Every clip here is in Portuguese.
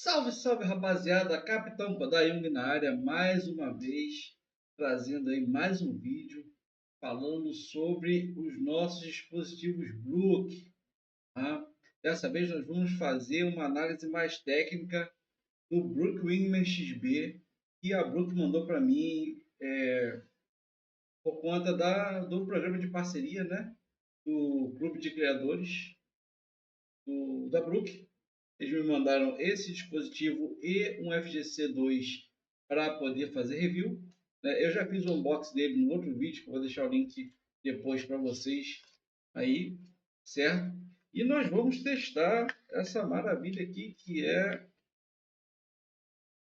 Salve, salve, rapaziada! Capitão Kodayung na área, mais uma vez, trazendo aí mais um vídeo falando sobre os nossos dispositivos Brook. Tá? Dessa vez nós vamos fazer uma análise mais técnica do Brook Wingman XB, que a Brook mandou para mim por conta do programa de parceria, né? Do Clube de Criadores da Brook. Eles me mandaram esse dispositivo e um FGC2 para poder fazer review. Eu já fiz o unboxing dele no outro vídeo, que eu vou deixar o link depois para vocês aí, certo? E nós vamos testar essa maravilha aqui, que é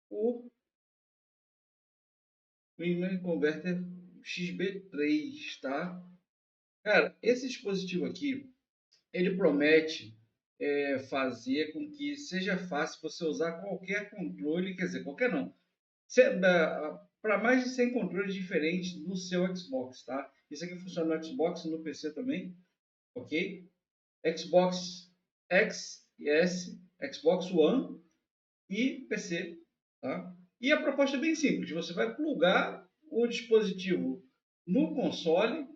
o Wingman Converter XB3, tá? Cara, esse dispositivo aqui, ele promete fazer com que seja fácil você usar qualquer controle, quer dizer, qualquer não, para mais de 100 controles diferentes no seu Xbox, tá? Isso aqui funciona no Xbox e no PC também, ok? Xbox X e S, Xbox One e PC, tá? E a proposta é bem simples, você vai plugar o dispositivo no console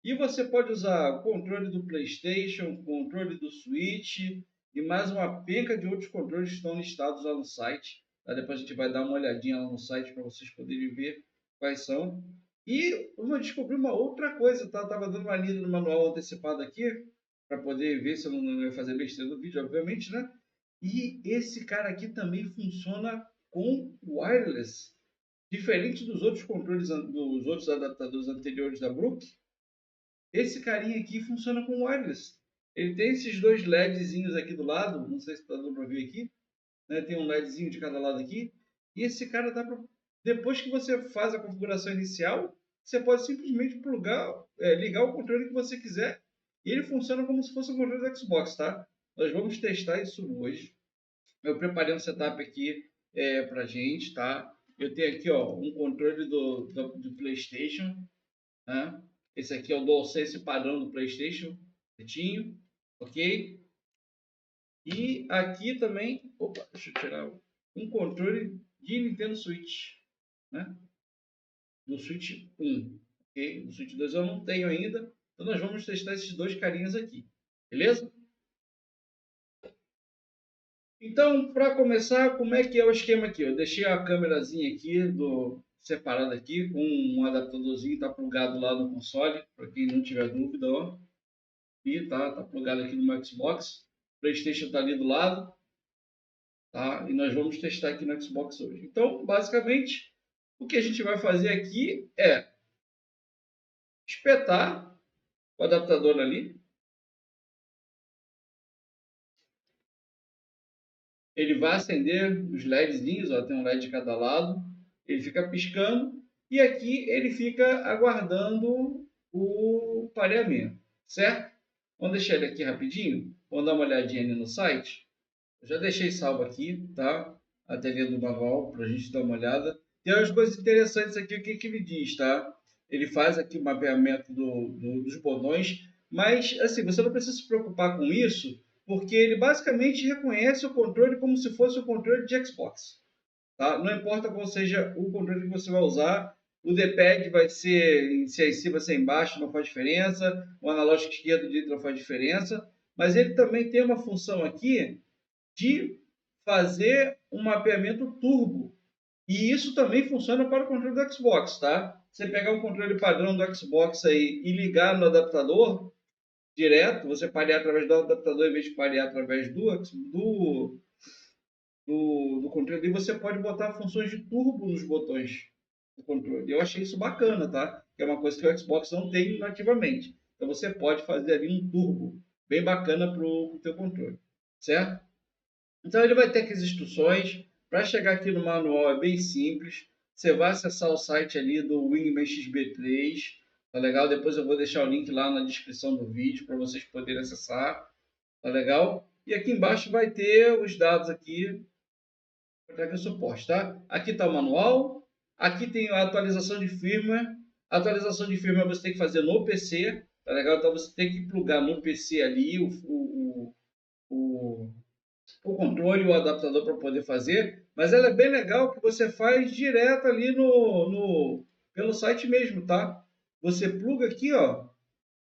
e você pode usar o controle do PlayStation, o controle do Switch e mais uma penca de outros controles que estão listados lá no site. Tá? Depois a gente vai dar uma olhadinha lá no site para vocês poderem ver quais são. E eu descobri uma outra coisa, tá? Eu estava dando uma lida no manual antecipado aqui para poder ver se eu não ia fazer besteira no vídeo, obviamente, né? E esse cara aqui também funciona com wireless. Diferente dos outros controles, dos outros adaptadores anteriores da Brook, esse carinha aqui funciona com wireless. Ele tem esses dois LEDzinhos aqui do lado, não sei se está dando para ver aqui, né? Tem um LEDzinho de cada lado aqui. E esse cara dá para, depois que você faz a configuração inicial, você pode simplesmente ligar o controle que você quiser e ele funciona como se fosse um controle do Xbox, tá? Nós vamos testar isso hoje. Eu preparei um setup aqui para gente, tá? Eu tenho aqui ó, um controle do PlayStation, né? Esse aqui é o DualSense padrão do PlayStation, certinho, ok? E aqui também, opa, deixa eu tirar um controle de Nintendo Switch, né? Do Switch 1, ok? Do Switch 2 eu não tenho ainda, então nós vamos testar esses dois carinhas aqui, beleza? Então, para começar, como é que é o esquema aqui? Eu deixei a câmerazinha aqui separada aqui com um adaptadorzinho, está plugado lá no console, para quem não tiver dúvida, ó. E tá plugado aqui no meu Xbox. O PlayStation está ali do lado, tá? E nós vamos testar aqui no Xbox hoje. Então, basicamente, o que a gente vai fazer aqui é espetar o adaptador ali. Ele vai acender os LEDzinhos, ó, tem um LED de cada lado. Ele fica piscando e aqui ele fica aguardando o pareamento, certo? Vamos deixar ele aqui rapidinho. Vamos dar uma olhadinha ali no site. Eu já deixei salvo aqui, tá? A telinha do manual para a gente dar uma olhada. Tem umas coisas interessantes aqui, o que, que ele diz, tá? Ele faz aqui o mapeamento dos botões, mas assim, você não precisa se preocupar com isso, porque ele basicamente reconhece o controle como se fosse o controle de Xbox. Tá? Não importa qual seja o controle que você vai usar, o D-pad vai ser se é em cima, se é embaixo, não faz diferença, o analógico esquerdo e direito não faz diferença, mas ele também tem uma função aqui de fazer um mapeamento turbo. E isso também funciona para o controle do Xbox, tá? Você pegar o controle padrão do Xbox aí e ligar no adaptador direto, você parear através do adaptador em vez de parear através do controle, e você pode botar funções de turbo nos botões do controle. Eu achei isso bacana, tá? Que é uma coisa que o Xbox não tem nativamente. Então você pode fazer ali um turbo bem bacana para o teu controle, certo? Então ele vai ter aqui as instruções. Para chegar aqui no manual é bem simples. Você vai acessar o site ali do Wingman XB3, tá legal? Depois eu vou deixar o link lá na descrição do vídeo para vocês poderem acessar, tá legal? E aqui embaixo vai ter os dados aqui para o suporte, tá? Aqui está o manual, aqui tem a atualização de firmware. A atualização de firmware você tem que fazer no PC, tá legal? Então você tem que plugar no PC ali o o controle e o adaptador para poder fazer, mas ela é bem legal que você faz direto ali pelo site mesmo, tá? Você pluga aqui, ó,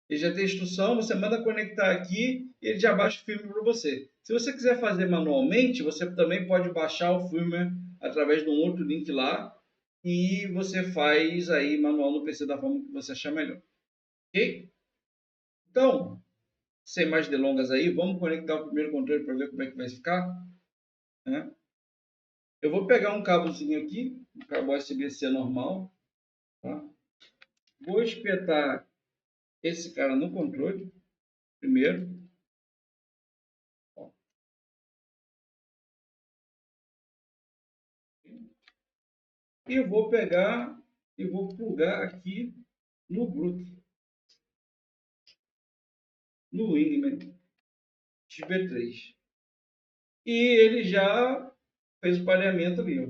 ele já tem instrução, você manda conectar aqui e ele já baixa o firmware para você. Se você quiser fazer manualmente, você também pode baixar o firmware através de um outro link lá e você faz aí manual no PC da forma que você achar melhor. Ok? Então, sem mais delongas aí, vamos conectar o primeiro controle para ver como é que vai ficar, né? Eu vou pegar um cabozinho aqui, um cabo USB-C normal, tá? Vou espetar esse cara no controle primeiro. Ó. E vou pegar e vou plugar aqui no Brook, no Wingman XB3. E ele já fez o pareamento ali, ó,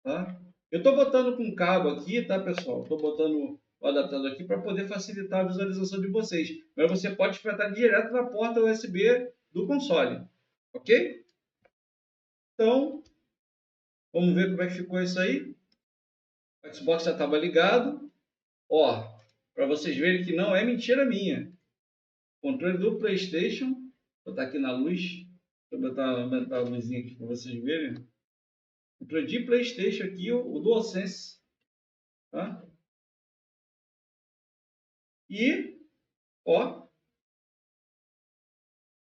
tá? Eu estou botando com cabo aqui, tá, pessoal? Estou botando o adaptador aqui para poder facilitar a visualização de vocês. Mas você pode espetar direto na porta USB do console, ok? Então, vamos ver como é que ficou isso aí. O Xbox já estava ligado. Ó, para vocês verem que não é mentira minha. Controle do PlayStation. Vou botar aqui na luz. Vou aumentar a luzinha aqui para vocês verem. Controle de PlayStation aqui, o DualSense. Tá? E, ó,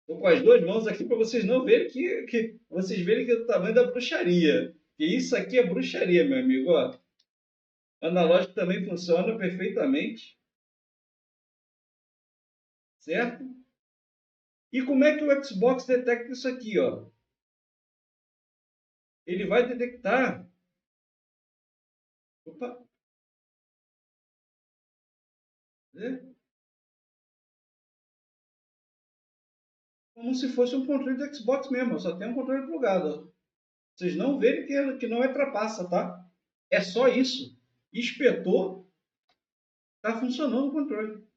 tô com as duas mãos aqui para vocês não verem que vocês verem que é o tamanho da bruxaria. Que isso aqui é bruxaria, meu amigo. Ó, analógico também funciona perfeitamente, certo? E como é que o Xbox detecta isso aqui, ó? Ele vai detectar, opa, né? Como se fosse um controle do Xbox mesmo, só tem um controle plugado. Ó. Vocês não verem que não é trapaça, tá? É só isso. Espetou, tá funcionando o controle.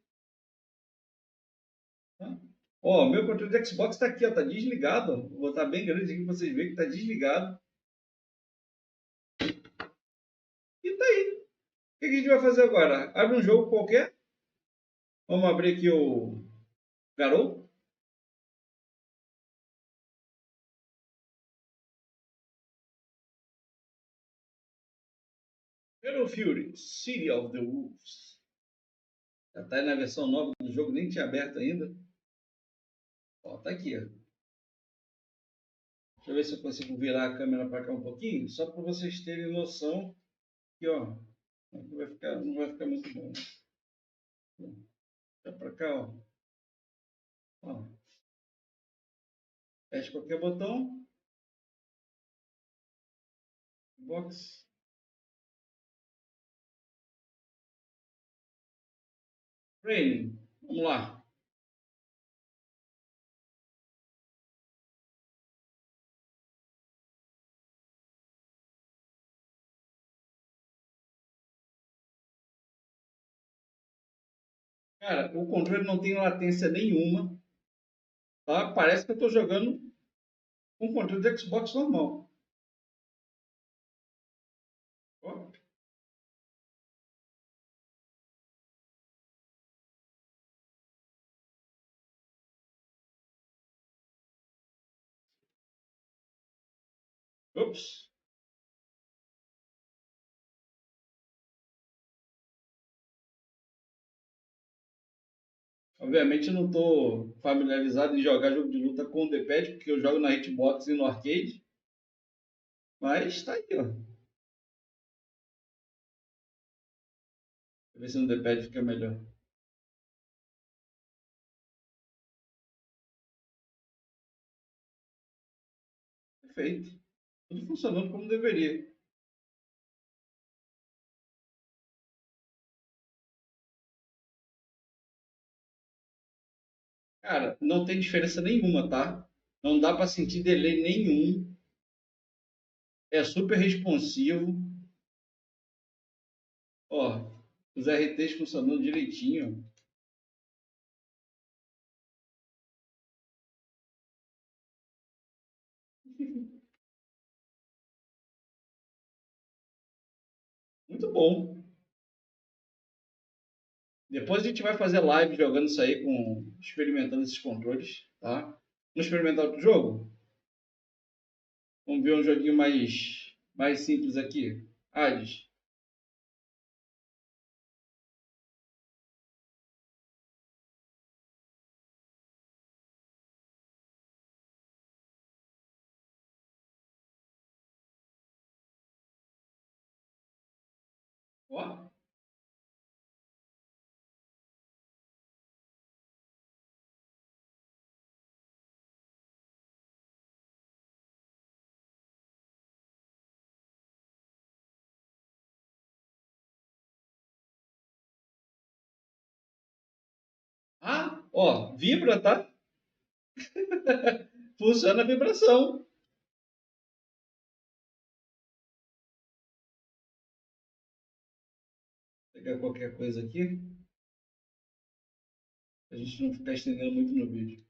Tá? Ó, meu controle do Xbox está aqui, ó, tá desligado. Ó. Vou botar bem grande aqui para vocês verem que tá desligado. E tá aí. O que a gente vai fazer agora? Abre um jogo qualquer. Vamos abrir aqui o Garou. Halo Fury, City of the Wolves. Já tá aí na versão nova do jogo, nem tinha aberto ainda. Ó, tá aqui, ó. Deixa eu ver se eu consigo virar a câmera para cá um pouquinho, só para vocês terem noção que, ó, não vai ficar muito bom. Tá para cá, ó. Ó. Fecha qualquer botão. Box. Training. Vamos lá. Cara, o controle não tem latência nenhuma, tá? Parece que eu estou jogando com um controle do Xbox normal. Ó. Ops. Obviamente eu não estou familiarizado em jogar jogo de luta com o D-pad, porque eu jogo na Hitbox e no arcade. Mas tá aí, ó. Deixa eu ver se no D-pad fica melhor. Perfeito. Tudo funcionando como deveria. Cara, não tem diferença nenhuma, tá? Não dá para sentir delay nenhum. É super responsivo. Ó, os RTs funcionando direitinho. Muito bom. Depois a gente vai fazer live jogando isso aí, experimentando esses controles, tá? Vamos experimentar outro jogo? Vamos ver um joguinho mais simples aqui. Hades. Ó. Ah, ó, vibra, tá? Funciona a vibração. Vou pegar qualquer coisa aqui, pra gente não ficar estendendo muito no vídeo.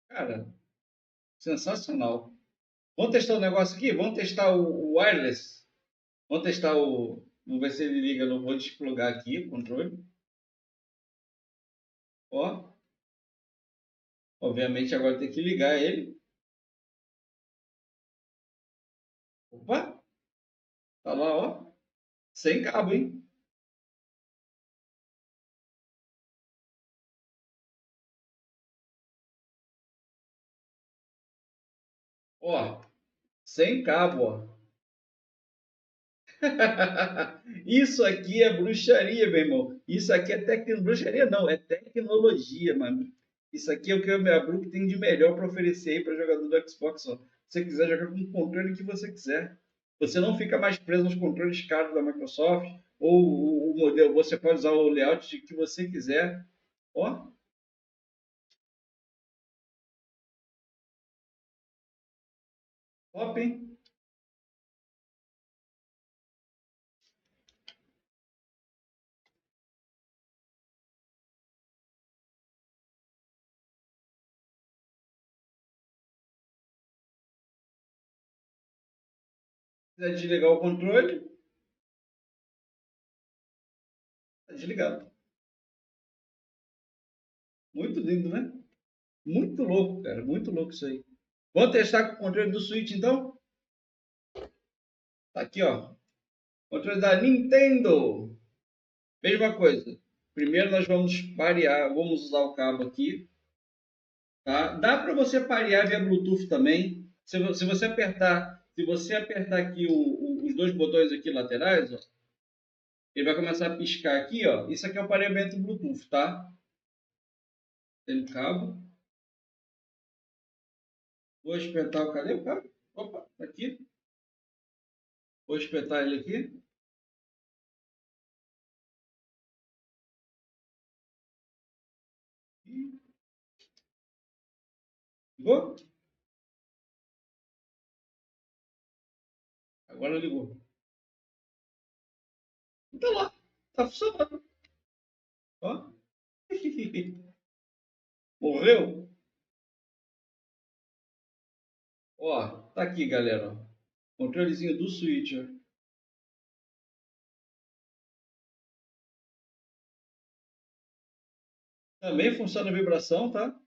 Cara, sensacional. Vamos testar o negócio aqui? Vamos testar o wireless? Vamos testar o. Vamos ver se ele liga. Eu vou desplugar aqui o controle. Ó, obviamente agora tem que ligar ele. Opa, tá lá, ó. Sem cabo, hein? Ó, sem cabo, ó. Isso aqui é bruxaria, meu irmão. Isso aqui é bruxaria, não, é tecnologia, mano. Isso aqui é o que a minha Brook tem de melhor para oferecer aí para jogador do Xbox. Ó. Se você quiser jogar com o controle que você quiser. Você não fica mais preso nos controles caros da Microsoft ou o modelo. Você pode usar o layout que você quiser. Ó, top, hein? Se quiser desligar o controle, tá desligado. Muito lindo, né? Muito louco, cara. Muito louco isso aí. Vamos testar com o controle do Switch, então? Tá aqui, ó. Controle da Nintendo. Mesma coisa. Primeiro nós vamos parear, vamos usar o cabo aqui, tá? Dá para você parear via Bluetooth também. Se você apertar aqui os dois botões aqui laterais, ó, ele vai começar a piscar aqui, ó. Isso aqui é o pareamento Bluetooth, tá? Tem o cabo. Vou espetar o cadê o cabo? Opa, tá aqui. Vou espetar ele aqui. Ligou? Agora ligou. Tá lá. Tá funcionando. Ó. Morreu? Ó, tá aqui, galera. Controlezinho do Switch. Ó. Também funciona a vibração, tá?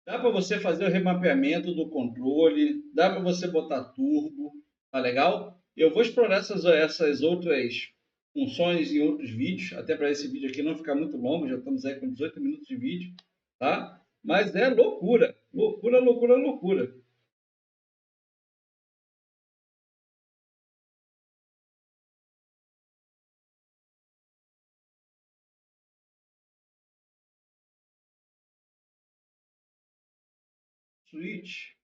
Dá para você fazer o remapeamento do controle, dá para você botar turbo, tá legal? Eu vou explorar essas outras funções em outros vídeos, até para esse vídeo aqui não ficar muito longo, já estamos aí com 18 minutos de vídeo, tá? Mas é loucura, loucura, loucura, loucura. switch.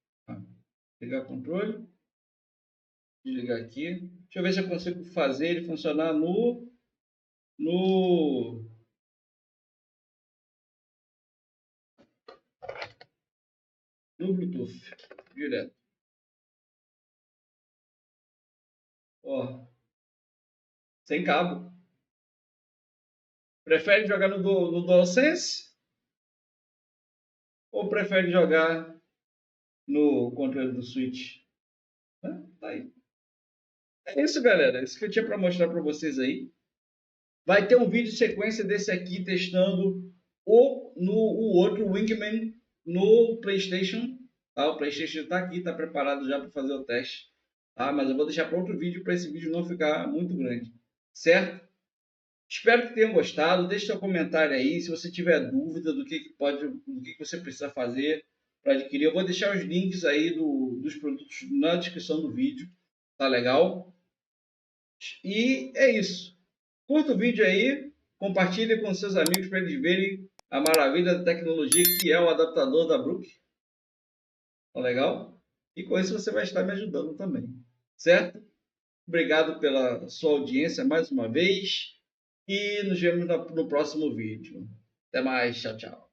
Ligar o controle. Desligar aqui. Deixa eu ver se eu consigo fazer ele funcionar no Bluetooth. Direto. Ó. Sem cabo. Prefere jogar no DualSense? Ou prefere jogar no controle do Switch? Tá aí. É isso, galera. Isso que eu tinha para mostrar para vocês aí. Vai ter um vídeo sequência desse aqui testando o outro Wingman no PlayStation. Tá? O PlayStation está aqui, está preparado já para fazer o teste. Tá? Mas eu vou deixar para outro vídeo, para esse vídeo não ficar muito grande. Certo? Espero que tenham gostado. Deixe seu comentário aí. Se você tiver dúvida do que você precisa fazer para adquirir, eu vou deixar os links aí dos produtos na descrição do vídeo. Tá legal? E é isso. Curta o vídeo aí, compartilhe com seus amigos para eles verem a maravilha da tecnologia que é o adaptador da Brook. Tá legal? E com isso você vai estar me ajudando também. Certo? Obrigado pela sua audiência mais uma vez. E nos vemos no próximo vídeo. Até mais. Tchau, tchau.